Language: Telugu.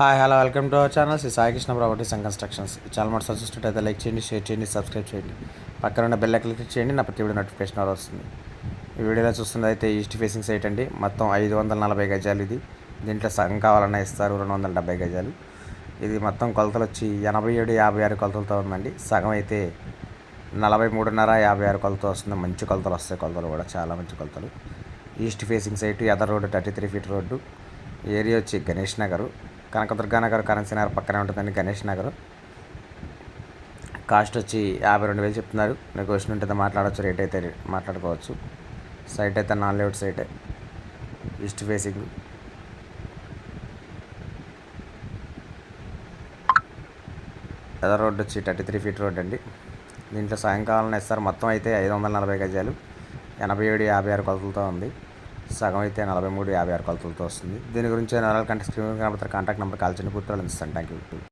Hi hello welcome to our channel Sri Sai Krishna properties and constructions. ఈ ఛానల్ మరి సబ్స్క్రైబ్ అయితే లైక్ చేయండి, షేర్ చేయండి, సబ్స్క్రైబ్ చేయండి. పక్కన ఉన్న బెల్ ఐకాన్ క్లిక్ చేయండి, నా ప్రతి వీడియో నోటిఫికేషన్ వస్తుంది. ఈ వీడియోలో చూస్తుంది అయితే ఈస్ట్ ఫేసింగ్ సైట్ అండి. మొత్తం 540 గజాలు. ఇది దీంట్లో సగం కావాలన్నా ఇస్తారు, 270 గజాలు. ఇది మొత్తం కొలతలు వచ్చి 87, 56 కొలతలతో ఉందండి. సగం అయితే 43.5, 56 కొలతలు వస్తుంది. మంచి కొలతలు వస్తాయి, కొలతలు కూడా చాలా మంచి కొలతలు. ఈస్ట్ ఫేసింగ్ సైట్, ఎదర్ రోడ్డు 33 ఫీట్ రోడ్డు. ఏరియా వచ్చి గణేష్ నగర్, కనకదుర్గా నగర్, కరెన్సీ నగర్ పక్కనే ఉంటుందండి గణేష్ నగర్. కాస్ట్ వచ్చి 52,000 చెప్తున్నారు. నెగోషియేషన్ ఉంటుంది, మాట్లాడవచ్చు, రేట్ అయితే మాట్లాడుకోవచ్చు. సైట్ అయితే నాన్ లేఅవుట్ సైటే, ఈస్ట్ ఫేసింగ్. ఎదర్ రోడ్ వచ్చి 33 ఫీట్ రోడ్ అండి. దీంట్లో సాయంకాలం ఇస్తారు. మొత్తం అయితే 540 గజాలు, 87, 56 కొలతలతో ఉంది. సగం అయితే 43, 56 కొలతలతో వస్తుంది. దీని గురించి 4 కంటే స్క్రీన్ కాంటాక్ట్ నెంబర్ కాల్ చేయండి, పూర్తి ఇస్తాను. Thank you.